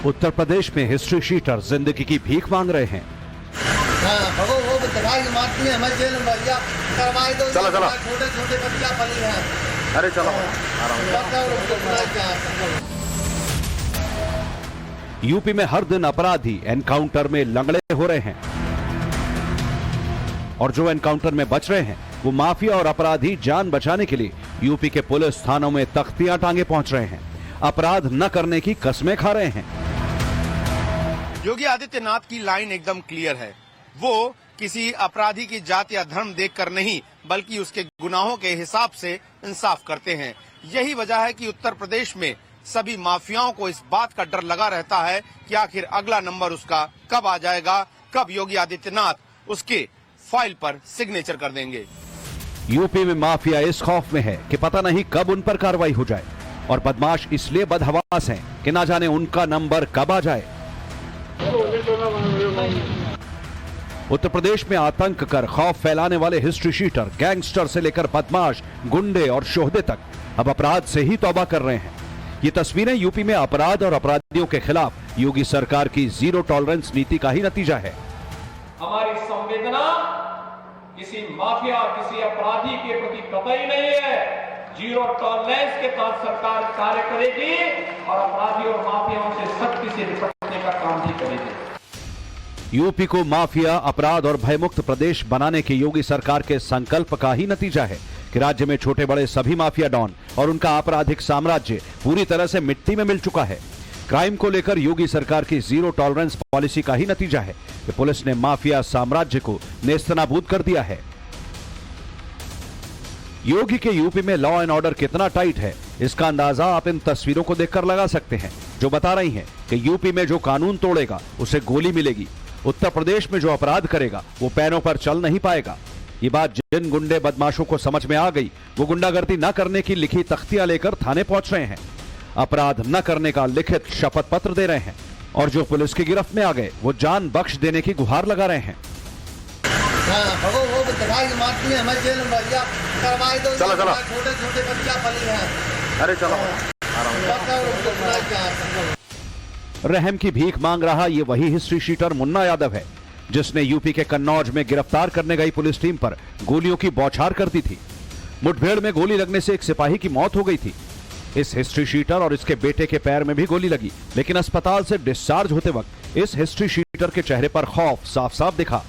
उत्तर प्रदेश में history sheeter जिंदगी की भीख मांग रहे हैं। चलो चलो, छोटे बच्चा पली है। अरे चलो यूपी में हर दिन अपराधी एनकाउंटर में लंगड़े हो रहे हैं और जो एनकाउंटर में बच रहे हैं वो माफिया और अपराधी जान बचाने के लिए यूपी के पुलिस थानों में तख्तियां टांगे पहुंच रहे हैं, अपराध न करने की कस्में खा रहे हैं। योगी आदित्यनाथ की लाइन एकदम क्लियर है। वो किसी अपराधी की जात या धर्म देखकर नहीं बल्कि उसके गुनाहों के हिसाब से इंसाफ करते हैं। यही वजह है कि उत्तर प्रदेश में सभी माफियाओं को इस बात का डर लगा रहता है कि आखिर अगला नंबर उसका कब आ जाएगा, कब योगी आदित्यनाथ उसके फाइल पर सिग्नेचर कर देंगे। यूपी में माफिया इस खौफ में है कि पता नहीं कब उन पर कार्रवाई हो जाए और बदमाश इसलिए बदहवास हैं कि ना जाने उनका नंबर कब आ जाए। उत्तर प्रदेश में आतंक कर खौफ फैलाने वाले हिस्ट्री शीटर, गैंगस्टर से लेकर बदमाश, गुंडे और शोहदे तक अब अपराध से ही तौबा कर रहे हैं। ये तस्वीरें यूपी में अपराध और अपराधियों के खिलाफ योगी सरकार की जीरो टॉलरेंस नीति का ही नतीजा है। हमारी संवेदना किसी माफिया और किसी अपराधी के प्रति कतई नहीं है। जीरो टॉलरेंस के तहत सरकार कार्य करेगी और अपराधी और माफियाओं से सख्ती से निपटने का काम भी करेगी। यूपी को माफिया, अपराध और भयमुक्त प्रदेश बनाने के योगी सरकार के संकल्प का ही नतीजा है कि राज्य में छोटे बड़े सभी माफिया डॉन और उनका आपराधिक साम्राज्य पूरी तरह से मिट्टी में मिल चुका है। क्राइम को लेकर योगी सरकार की जीरो टॉलरेंस पॉलिसी का ही नतीजा है कि पुलिस ने माफिया साम्राज्य को नेस्तनाबूद कर दिया है। योगी के यूपी में लॉ एंड ऑर्डर कितना टाइट है, इसका अंदाजा आप इन तस्वीरों को देखकर लगा सकते हैं, जो बता रही हैं कि यूपी में जो कानून तोड़ेगा उसे गोली मिलेगी। उत्तर प्रदेश में जो अपराध करेगा वो पैरों पर चल नहीं पाएगा। ये बात जिन गुंडे बदमाशों को समझ में आ गई वो गुंडागर्दी न करने की लिखी तख्तियां लेकर थाने पहुंच रहे हैं, अपराध न करने का लिखित शपथ पत्र दे रहे हैं और जो पुलिस की गिरफ्त में आ गए वो जान बख्श देने की गुहार लगा रहे हैं। चलो चलो, छोटे बच्चा पली है। अरे चलो रहम की भीख मांग रहा ये वही हिस्ट्री शीटर मुन्ना यादव है जिसने यूपी के कन्नौज में गिरफ्तार करने गई पुलिस टीम पर गोलियों की बौछार कर दी थी। मुठभेड़ में गोली लगने से एक सिपाही की मौत हो गई थी। इस हिस्ट्री शीटर और इसके बेटे के पैर में भी गोली लगी, लेकिन अस्पताल से डिस्चार्ज होते वक्त इस हिस्ट्री शीटर के चेहरे पर खौफ साफ साफ दिखा।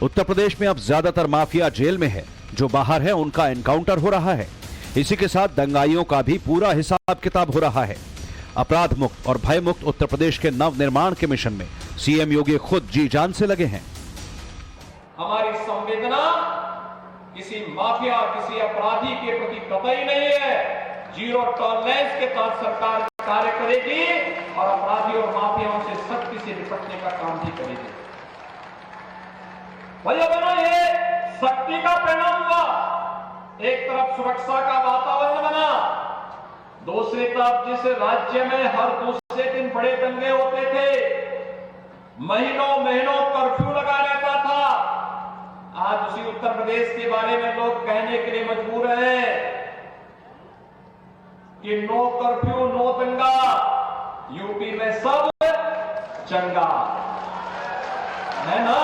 उत्तर प्रदेश में अब ज्यादातर माफिया जेल में है, जो बाहर है उनका एनकाउंटर हो रहा है। इसी के साथ दंगाइयों का भी पूरा हिसाब किताब हो रहा है। अपराध मुक्त और भय मुक्त उत्तर प्रदेश के नव निर्माण के मिशन में सीएम योगी खुद जी जान से लगे हैं। हमारी संवेदना किसी माफिया और किसी अपराधी के प्रति कतई नहीं है। जीरो टॉलरेंस के तहत सरकार कार्य करेगी और अपराधी और माफियाओं से सख्ती से निपटने का काम भी करेगी। भैया बहनों, ये सख्ती का परिणाम हुआ। एक तरफ सुरक्षा का वातावरण बना, दूसरी तरफ जिस राज्य में हर दूसरे दिन बड़े दंगे होते थे, महीनों महीनों कर्फ्यू लगा रहता था, आज उसी उत्तर प्रदेश के बारे में लोग कहने के लिए मजबूर हैं कि नो कर्फ्यू नो दंगा, यूपी में सब चंगा है ना।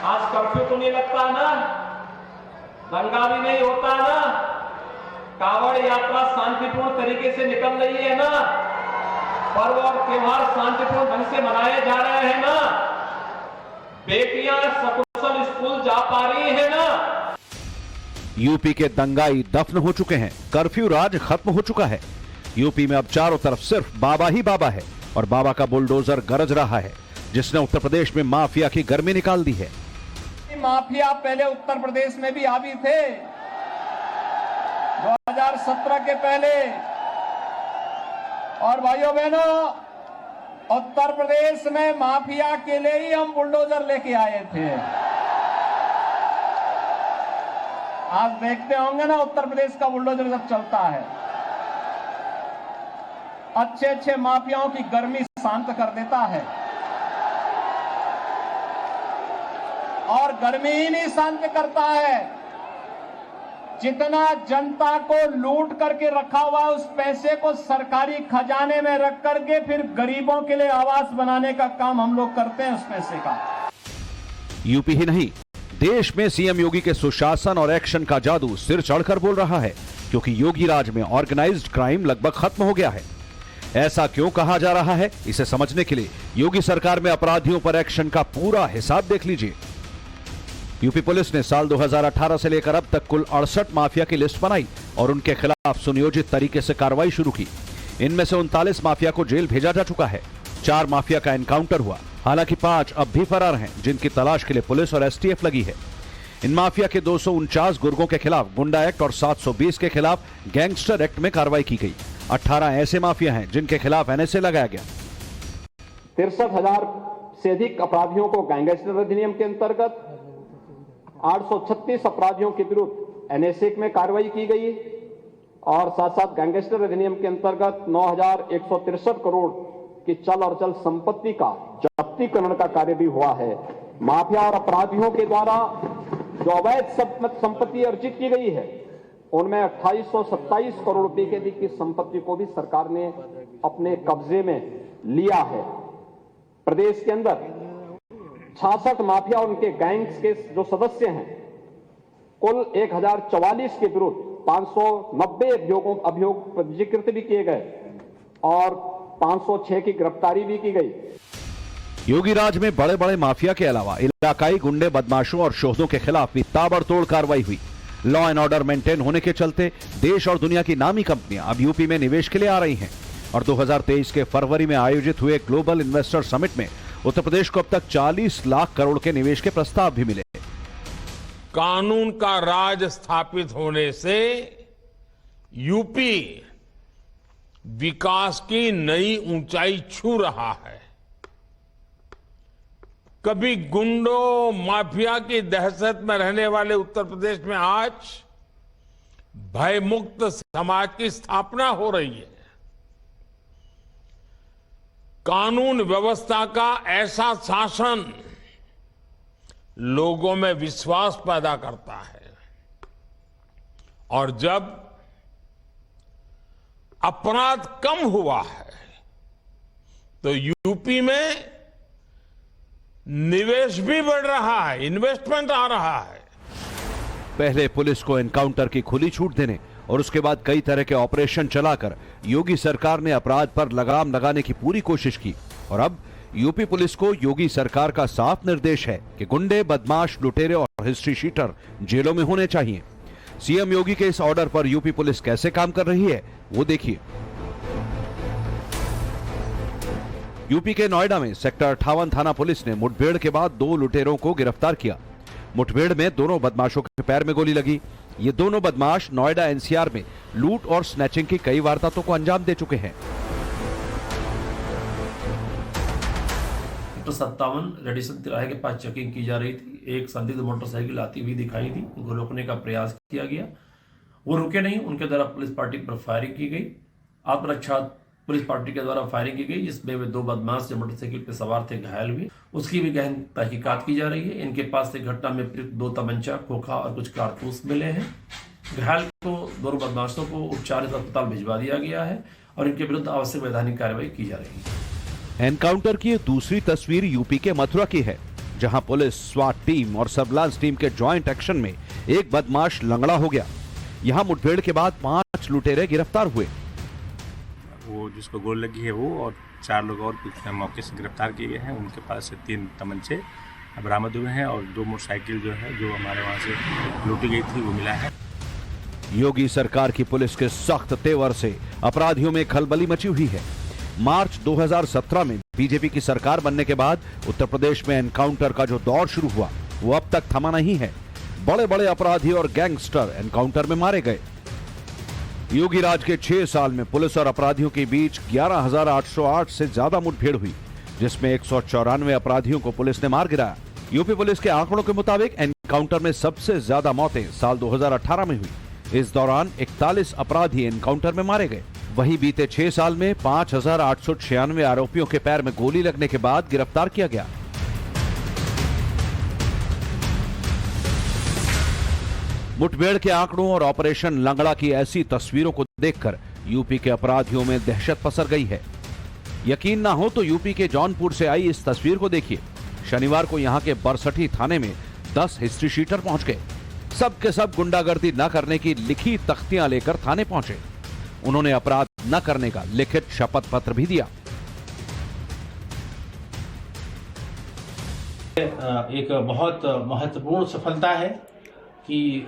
आज कर्फ्यू तो नहीं लगता ना, दंगा भी नहीं होता ना, कांवड़ यात्रा शांतिपूर्ण तरीके से निकल रही है ना, पर्व और त्योहार शांतिपूर्ण ढंग से मनाए जा रहे हैं ना, बेटियां सकुशल स्कूल जा पा रही है ना। यूपी के दंगाई दफन हो चुके हैं, कर्फ्यू राज खत्म हो चुका है। यूपी में अब चारों तरफ सिर्फ बाबा ही बाबा है और बाबा का बुलडोजर गरज रहा है, जिसने उत्तर प्रदेश में माफिया की गर्मी निकाल दी है। माफिया पहले उत्तर प्रदेश में भी हावी थे, 2017 के पहले। और भाइयों बहनों, उत्तर प्रदेश में माफिया के लिए ही हम बुलडोजर लेके आए थे। आज देखते होंगे ना उत्तर प्रदेश का बुलडोजर जब चलता है, अच्छे अच्छे माफियाओं की गर्मी शांत कर देता है। और गर्मी ही नहीं शांत करता है, जितना जनता को लूट करके रखा हुआ है उस पैसे को सरकारी खजाने में रख करके फिर गरीबों के लिए आवास बनाने का काम हम लोग करते हैं उस पैसे का। यूपी ही नहीं, देश में सीएम योगी के सुशासन और एक्शन का जादू सिर चढ़कर बोल रहा है, क्योंकि योगी राज में ऑर्गेनाइज्ड क्राइम लगभग खत्म हो गया है। ऐसा क्यों कहा जा रहा है, इसे समझने के लिए योगी सरकार में अपराधियों पर एक्शन का पूरा हिसाब देख लीजिए। यूपी पुलिस ने साल 2018 से लेकर अब तक कुल 68 माफिया की लिस्ट बनाई और उनके खिलाफ सुनियोजित तरीके से कार्रवाई शुरू की। इनमें से 39 माफिया को जेल भेजा जा चुका है। 4 माफिया का एनकाउंटर हुआ, हालांकि 5 अब भी फरार हैं, जिनकी तलाश के लिए पुलिस और एसटीएफ लगी है। इन माफिया के 249 गुर्गों के खिलाफ गुंडा एक्ट और 720 के खिलाफ गैंगस्टर एक्ट में कार्रवाई की गई। 18 ऐसे माफिया हैं जिनके खिलाफ एनएसए लगाया गया। 63,000 से अधिक अपराधियों को गैंगस्टर अधिनियम के अंतर्गत, 836 अपराधियों के विरुद्ध एनएसए में कार्रवाई की गई और साथ साथ गैंगस्टर अधिनियम के अंतर्गत 9,163 करोड़ की चल और चल संपत्ति का जब्तीकरण का कार्य भी हुआ है। माफिया और अपराधियों के द्वारा जो अवैध संपत्ति अर्जित की गई है उनमें 2827 करोड़ रुपए के अधिक की संपत्ति को भी सरकार ने अपने कब्जे में लिया है। प्रदेश के अंदर 66 माफिया और उनके गैंग्स के जो सदस्य हैं, कुल 1044 के विरुद्ध 590 अभियोग पंजीकृत भी किए गए और 506 की गिरफ्तारी भी की गई। योगी राज में बड़े बड़े माफिया के अलावा इलाकाई गुंडे, बदमाशों और शोधों के खिलाफ भी ताबड़तोड़ कार्रवाई हुई। लॉ एंड ऑर्डर मेंटेन होने के चलते देश और दुनिया की नामी कंपनियां अब यूपी में निवेश के लिए आ रही हैं और 2023 के फरवरी में आयोजित हुए ग्लोबल इन्वेस्टर समिट में उत्तर प्रदेश को अब तक 40 लाख करोड़ के निवेश के प्रस्ताव भी मिले। कानून का राज स्थापित होने से यूपी विकास की नई ऊंचाई छू रहा है। कभी गुंडों, माफिया की दहशत में रहने वाले उत्तर प्रदेश में आज भयमुक्त समाज की स्थापना हो रही है। कानून व्यवस्था का ऐसा शासन लोगों में विश्वास पैदा करता है और जब अपराध कम हुआ है तो यूपी में निवेश भी बढ़ रहा है, इन्वेस्टमेंट आ रहा है। पहले पुलिस को एनकाउंटर की खुली छूट देने और उसके बाद कई तरह के ऑपरेशन चलाकर योगी सरकार ने अपराध पर लगाम लगाने की पूरी कोशिश की और अब यूपी पुलिस को योगी सरकार का साफ निर्देश है कि गुंडे, बदमाश, लुटेरे और हिस्ट्री शीटर जेलों में होने चाहिए। सीएम योगी के इस ऑर्डर पर यूपी पुलिस कैसे काम कर रही है वो देखिए। यूपी के नोएडा में सेक्टर 58 थाना पुलिस ने मुठभेड़ के बाद 2 लुटेरों को गिरफ्तार किया। मुठभेड़ में दोनों बदमाशों के पैर में गोली लगी। ये दोनों बदमाश नोएडा एनसीआर में लूट और स्नैचिंग की कई वारदातों को अंजाम दे चुके हैं। 57 रेडिसन तिराहे के पास चेकिंग की जा रही थी। एक संदिग्ध मोटरसाइकिल आती हुई दिखाई दी, उनको रोकने का प्रयास किया गया, वो रुके नहीं, उनके द्वारा पुलिस पार्टी पर फायरिंग की गई। आत्मरक्षा पुलिस पार्टी के द्वारा फायरिंग की गई, जिसमें वे 2 बदमाश जो मोटरसाइकिल पर सवार थे घायल हुए। उसकी भी गहन तहकीकात की जा रही है। इनके पास से घटना में प्रयुक्त 2 तमंचा, खोखा और कुछ कारतूस मिले हैं। घायल को, दोनों बदमाशों को उपचार अस्पताल भिजवा दिया गया है और इनके विरुद्ध आवश्यक वैधानिक कार्रवाई की जा रही है। एनकाउंटर की दूसरी तस्वीर यूपी के मथुरा की है, जहां पुलिस, स्वाट टीम और सर्विलांस टीम के जॉइंट एक्शन में एक बदमाश लंगड़ा हो गया। यहां मुठभेड़ के बाद 5 लुटेरे गिरफ्तार हुए। वो जिसको गोल लगी है वो और 4 लोग और मौके से गिरफ्तार किए गए हैं। उनके पास से 3 तमंचे बरामद हुए हैं और 2 मोटरसाइकिल जो है जो हमारे वहाँ से लूटी गई थी वो मिला है। योगी सरकार की पुलिस के सख्त तेवर से अपराधियों में खलबली मची हुई है। मार्च 2017 में बीजेपी की सरकार बनने के बाद उत्तर प्रदेश में एनकाउंटर का जो दौर शुरू हुआ वो अब तक थमा नहीं है। बड़े बड़े अपराधी और गैंगस्टर एनकाउंटर में मारे गए। योगी राज के 6 साल में पुलिस और अपराधियों के बीच 11,808 से ज्यादा मुठभेड़ हुई, जिसमें 194 अपराधियों को पुलिस ने मार गिराया। यूपी पुलिस के आंकड़ों के मुताबिक एनकाउंटर में सबसे ज्यादा मौतें साल 2018 में हुई। इस दौरान 41 अपराधी एनकाउंटर में मारे गए। वहीं बीते 6 साल में 5,896 आरोपियों के पैर में गोली लगने के बाद गिरफ्तार किया गया। मुठभेड़ के आंकड़ों और ऑपरेशन लंगड़ा की ऐसी तस्वीरों को देखकर यूपी के अपराधियों में दहशत पसर गई है। यकीन ना हो तो यूपी के जौनपुर से आई इस तस्वीर को देखिए। शनिवार को यहां के बरसठी थाने में 10 हिस्ट्री शीटर पहुंच गए। सब के सब गुंडागर्दी न करने की लिखी तख्तियां लेकर थाने पहुंचे। उन्होंने अपराध न करने का लिखित शपथ पत्र भी दिया। एक बहुत महत्वपूर्ण सफलता है कि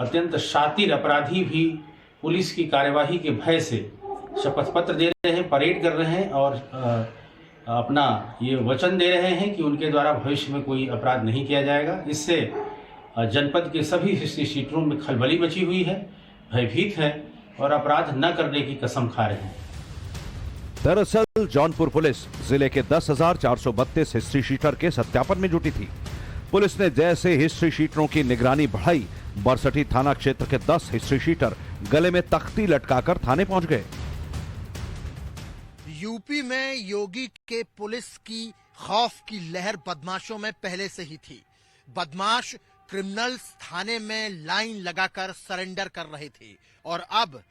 अत्यंत शातिर अपराधी भी पुलिस की कार्यवाही के भय से शपथ पत्र दे रहे हैं, परेड कर रहे हैं और अपना ये वचन दे रहे हैं कि उनके द्वारा भविष्य में कोई अपराध नहीं किया जाएगा। इससे जनपद के सभी हिस्ट्री शीटरों में खलबली मची हुई है, भयभीत है और अपराध न करने की कसम खा रहे हैं। दरअसल जौनपुर पुलिस जिले के 10,432 हिस्ट्री शीटर के सत्यापन में जुटी थी। पुलिस ने जैसे हिस्ट्री शीटरों की निगरानी बढ़ाई, बरसठी थाना क्षेत्र के 10 हिस्ट्री शीटर गले में तख्ती लटकाकर थाने पहुंच गए। यूपी में योगी के पुलिस की खौफ की लहर बदमाशों में पहले से ही थी। बदमाश क्रिमिनल्स थाने में लाइन लगाकर सरेंडर कर रहे थे और अब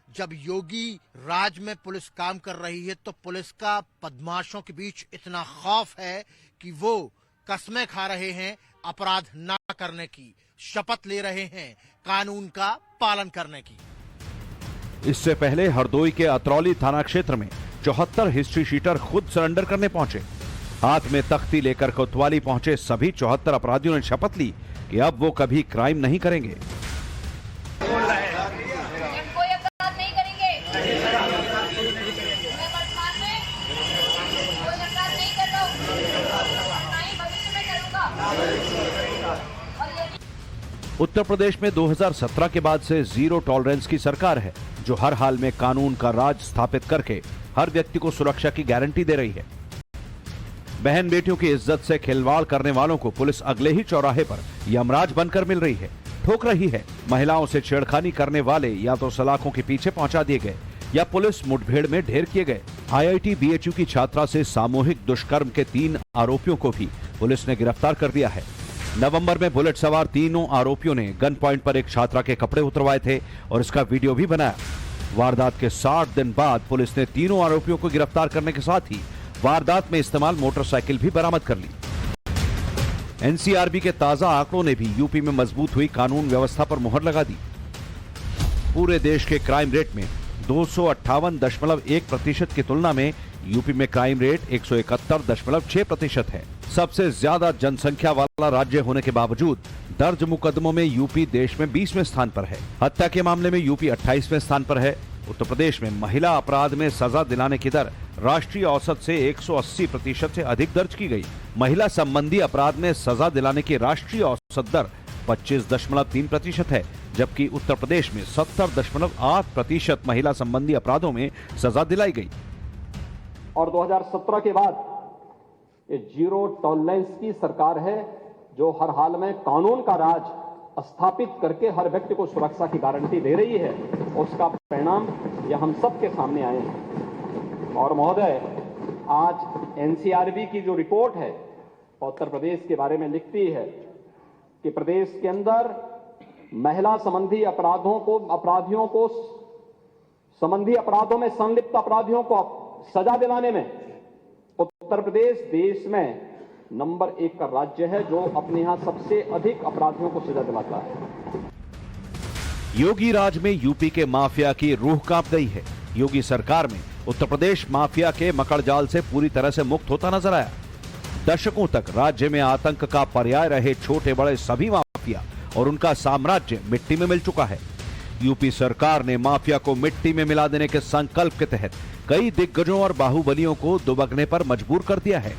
जब योगी राज में पुलिस काम कर रही है तो पुलिस का बदमाशों के बीच इतना खौफ है कि वो कस्में खा रहे हैं अपराध ना करने की, शपथ ले रहे हैं कानून का पालन करने की। इससे पहले हरदोई के अतरौली थाना क्षेत्र में 74 हिस्ट्री शीटर खुद सरेंडर करने पहुंचे। हाथ में तख्ती लेकर कोतवाली पहुंचे सभी 74 अपराधियों ने शपथ ली कि अब वो कभी क्राइम नहीं करेंगे। उत्तर प्रदेश में 2017 के बाद से जीरो टॉलरेंस की सरकार है, जो हर हाल में कानून का राज स्थापित करके हर व्यक्ति को सुरक्षा की गारंटी दे रही है। बहन बेटियों की इज्जत से खिलवाड़ करने वालों को पुलिस अगले ही चौराहे पर यमराज बनकर मिल रही है, ठोक रही है। महिलाओं से छेड़खानी करने वाले या तो सलाखों के पीछे पहुंचा दिए गए या पुलिस मुठभेड़ में ढेर किए गए। IIT BHU की छात्रा से सामूहिक दुष्कर्म के 3 आरोपियों को भी पुलिस ने गिरफ्तार कर दिया है। नवंबर में बुलेट सवार तीनों आरोपियों ने गन पॉइंट पर एक छात्रा के कपड़े उतरवाए थे और इसका वीडियो भी बनाया। वारदात के 60 दिन बाद पुलिस ने तीनों आरोपियों को गिरफ्तार करने के साथ ही वारदात में इस्तेमाल मोटरसाइकिल भी बरामद कर ली। NCRB के ताजा आंकड़ों ने भी यूपी में मजबूत हुई कानून व्यवस्था पर मुहर लगा दी। पूरे देश के क्राइम रेट में 258.1% की तुलना में यूपी में क्राइम रेट 171.6% है। सबसे ज्यादा जनसंख्या वाला राज्य होने के बावजूद दर्ज मुकदमों में यूपी देश में 20वें स्थान पर है। हत्या के मामले में यूपी 28वें स्थान पर है। उत्तर प्रदेश में महिला अपराध में सजा दिलाने की दर राष्ट्रीय औसत से 180% से अधिक दर्ज की गई। महिला संबंधी अपराध में सजा दिलाने की राष्ट्रीय औसत दर 25.3% है, जबकि उत्तर प्रदेश में 70.8% महिला संबंधी अपराधों में सजा दिलाई गई। और 2017 के बाद ये जीरो टॉलरेंस की सरकार है, जो हर हाल में कानून का राज स्थापित करके हर व्यक्ति को सुरक्षा की गारंटी दे रही है। उसका परिणाम यह हम सबके सामने आए हैं। और महोदय, आज NCRB की जो रिपोर्ट है उत्तर प्रदेश के बारे में लिखती है कि प्रदेश के अंदर महिला संबंधी अपराधियों को संबंधी अपराधों में संलिप्त अपराधियों को सजा दिलाने में उत्तर प्रदेश देश में नंबर 1 का राज्य है, जो अपने यहां सबसे अधिक अपराधियों को सजा दिलाता है। योगी राज में यूपी के माफिया की रूह कांप गई है। योगी सरकार में उत्तर प्रदेश माफिया के मकड़जाल से पूरी तरह से मुक्त होता नजर आया। दशकों तक राज्य में आतंक का पर्याय रहे छोटे बड़े सभी माफिया और उनका साम्राज्य मिट्टी में मिल चुका है। यूपी सरकार ने माफिया को मिट्टी में मिला देने के संकल्प के तहत कई दिग्गजों और बाहुबलियों को दुबकने पर मजबूर कर दिया है।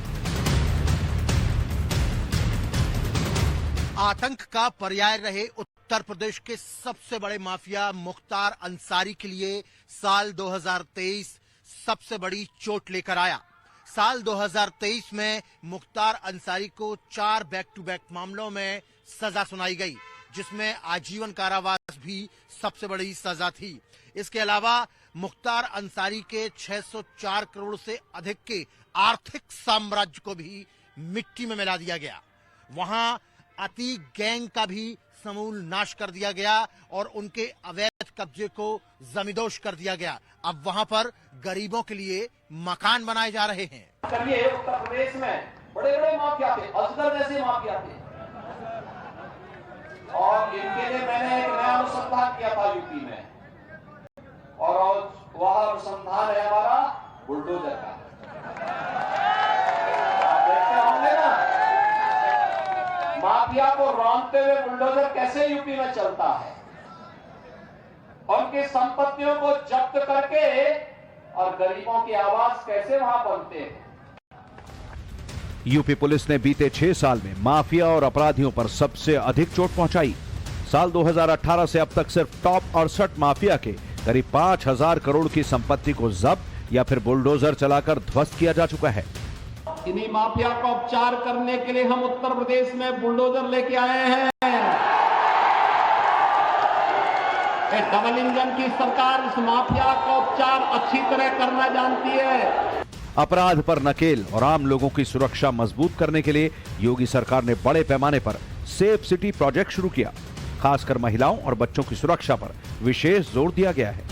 आतंक का पर्याय रहे उत्तर प्रदेश के सबसे बड़े माफिया मुख्तार अंसारी के लिए साल 2023 सबसे बड़ी चोट लेकर आया। साल 2023 में मुख्तार अंसारी को 4 बैक टू बैक मामलों में सजा सुनाई गई, जिसमें आजीवन कारावास भी सबसे बड़ी सजा थी। इसके अलावा मुख्तार अंसारी के 604 करोड़ से अधिक के आर्थिक साम्राज्य को भी मिट्टी में मिला दिया गया। वहां अति गैंग का भी समूल नाश कर दिया गया और उनके अवैध कब्जे को जमींदोज कर दिया गया। अब वहां पर गरीबों के लिए मकान बनाए जा रहे हैं। करिए उत्तर प्रदेश में बड़े बड़े माफिया थे, अजगर जैसे माफिया थे, और इनके लिए मैंने एक नया अनुसंधान किया था यूपी में, और वह अनुसंधान है हमारा बुलडोजर का। आप देखते होंगे ना, माफिया को रौंदते हुए बुलडोजर कैसे यूपी में चलता है, उनकी संपत्तियों को जब्त करके और गरीबों की आवाज कैसे वहां बनते हैं। यूपी पुलिस ने बीते 6 साल में माफिया और अपराधियों पर सबसे अधिक चोट पहुंचाई। साल 2018 से अब तक सिर्फ टॉप 68 माफिया के करीब 5,000 करोड़ की संपत्ति को जब्त या फिर बुलडोजर चलाकर ध्वस्त किया जा चुका है। इन्हीं माफिया का उपचार करने के लिए हम उत्तर प्रदेश में बुलडोजर लेके आए हैं। एक डबल इंजन की सरकार इस माफिया का उपचार अच्छी तरह करना जानती है। अपराध पर नकेल और आम लोगों की सुरक्षा मजबूत करने के लिए योगी सरकार ने बड़े पैमाने पर सेफ सिटी प्रोजेक्ट शुरू किया। खासकर महिलाओं और बच्चों की सुरक्षा पर विशेष जोर दिया गया है।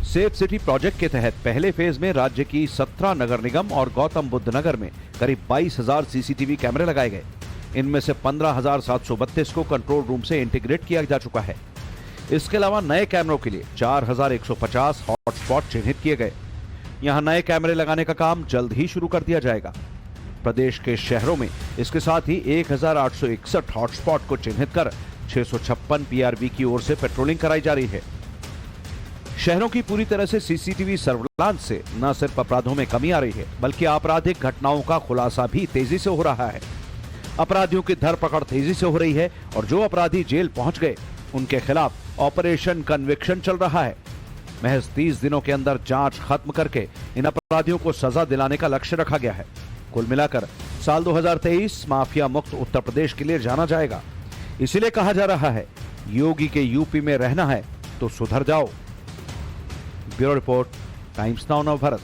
सेफ सिटी प्रोजेक्ट के तहत पहले फेज में राज्य की 17 नगर निगम और गौतम बुद्ध नगर में करीब 22,000 सीसीटीवी कैमरे लगाए गए। इनमें से 15,732 को कंट्रोल रूम से इंटीग्रेट किया जा चुका है। इसके अलावा नए कैमरों के लिए 4,150 हॉटस्पॉट चिन्हित किए गए। यहां नए कैमरे लगाने का काम जल्द ही शुरू कर दिया जाएगा। प्रदेश के शहरों में इसके साथ ही 1,861 हॉटस्पॉट को चिन्हित कर 656 पीआरबी की ओर से पेट्रोलिंग कराई जा रही है। शहरों की पूरी तरह से सीसीटीवी सर्विलांस से न सिर्फ अपराधों में कमी आ रही है, बल्कि आपराधिक घटनाओं का खुलासा भी तेजी से हो रहा है। अपराधियों की धरपकड़ तेजी से हो रही है और जो अपराधी जेल पहुंच गए उनके खिलाफ ऑपरेशन कन्विक्शन चल रहा है। महज 30 दिनों के अंदर जांच खत्म करके इन अपराधियों को सजा दिलाने का लक्ष्य रखा गया है। कुल मिलाकर साल 2023 माफिया मुक्त उत्तर प्रदेश के लिए जाना जाएगा। इसीलिए कहा जा रहा है, योगी के यूपी में रहना है तो सुधर जाओ। Bureau report, times now Navbharat.